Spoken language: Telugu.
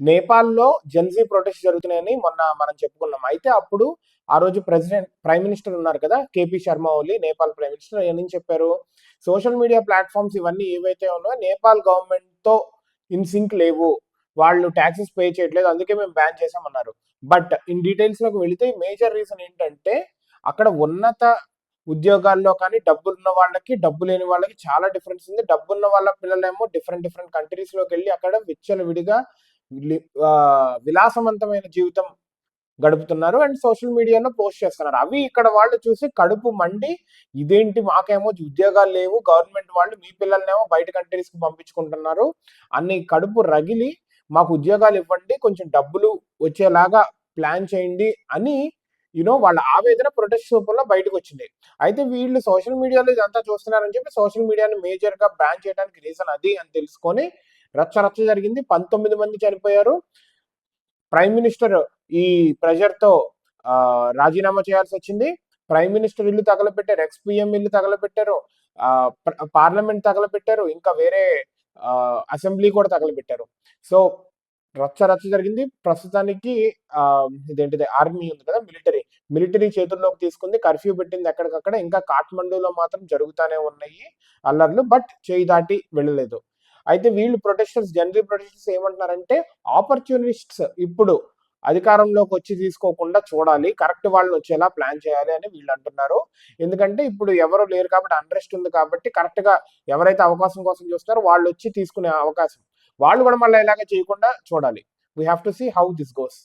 నేపాల్లో జెన్జీ ప్రొటెస్ట్ జరుగుతున్నాయని మొన్న మనం చెప్పుకున్నాం. అయితే అప్పుడు ఆ రోజు ప్రైమ్ మినిస్టర్ ఉన్నారు కదా, కేపీ శర్మ ఓలీ, నేపాల్ ప్రైమ్ మినిస్టర్ ఏమని చెప్పారు? సోషల్ మీడియా ప్లాట్ఫామ్స్ ఇవన్నీ ఏవైతే ఉన్నాయో నేపాల్ గవర్నమెంట్తో ఇన్ సింక్ లేవు, వాళ్ళు ట్యాక్సెస్ పే చేయట్లేదు, అందుకే మేము బ్యాన్ చేసామన్నారు. బట్ ఇన్ డీటెయిల్స్లోకి వెళితే మేజర్ రీజన్ ఏంటంటే అక్కడ ఉన్నత ఉద్యోగాల్లో కానీ డబ్బులున్న వాళ్ళకి డబ్బు లేని వాళ్ళకి చాలా డిఫరెన్స్ ఉంది. డబ్బున్న వాళ్ళ పిల్లలేమో డిఫరెంట్ డిఫరెంట్ కంట్రీస్లోకి వెళ్ళి అక్కడ విచ్చలవిడిగా విలాసవంతమైన జీవితం గడుపుతున్నారు అండ్ సోషల్ మీడియాలో పోస్ట్ చేస్తున్నారు. అవి ఇక్కడ వాళ్ళు చూసి కడుపు మండి, ఇదేంటి మాకేమో ఉద్యోగాలు లేవు, గవర్నమెంట్ వాళ్ళు మీ పిల్లల్నేమో బయట కంట్రీస్కి పంపించుకుంటున్నారు అని కడుపు రగిలి మాకు ఉద్యోగాలు ఇవ్వండి, కొంచెం డబ్బులు వచ్చేలాగా ప్లాన్ చేయండి అని వాళ్ళ ఆవేదన ప్రొటెస్ట్ రూపంలో బయటకు వచ్చింది. అయితే వీళ్ళు సోషల్ మీడియాలో ఇదంతా చూస్తున్నారని చెప్పి సోషల్ మీడియాని మేజర్గా బ్యాన్ చేయడానికి రీజన్ అది అని తెలుసుకొని రచ్చ రచ్చ జరిగింది. 19 మంది చనిపోయారు. ప్రైమ్ మినిస్టర్ ఈ ప్రెషర్తో రాజీనామా చేయాల్సి వచ్చింది. ప్రైమ్ మినిస్టర్ ఇల్లు తగలబెట్టారు, ఎక్స్పీఎం ఇల్లు తగలబెట్టారు, పార్లమెంట్ తగలబెట్టారు, ఇంకా వేరే అసెంబ్లీ కూడా తగలబెట్టారు. సో రచ్చ రచ్చ జరిగింది. ప్రస్తుతానికి ఇదేంటిది ఆర్మీ ఉంది కదా, మిలిటరీ చేతుల్లోకి తీసుకుంది, కర్ఫ్యూ పెట్టింది ఎక్కడికక్కడ. ఇంకా కాఠ్మండూలో మాత్రం జరుగుతూనే ఉన్నాయి అల్లర్లు, బట్ చేయి దాటి వెళ్ళలేదు. అయితే వీళ్ళు జనరల్ ప్రొటెస్టర్స్ ఏమంటున్నారంటే ఆపర్చునిస్ట్స్ ఇప్పుడు అధికారంలోకి వచ్చి తీసుకోకుండా చూడాలి, కరెక్ట్ వాళ్ళని వచ్చేలా ప్లాన్ చేయాలి అని వీళ్ళు అంటున్నారు. ఎందుకంటే ఇప్పుడు ఎవరు లేరు కాబట్టి, అన్రెస్ట్ ఉంది కాబట్టి, కరెక్ట్ గా ఎవరైతే అవకాశం కోసం చూస్తారో వాళ్ళు వచ్చి తీసుకునే అవకాశం, వాళ్ళు కూడా మళ్ళీ ఇలాగే చేయకుండా చూడాలి. We have to see how this goes.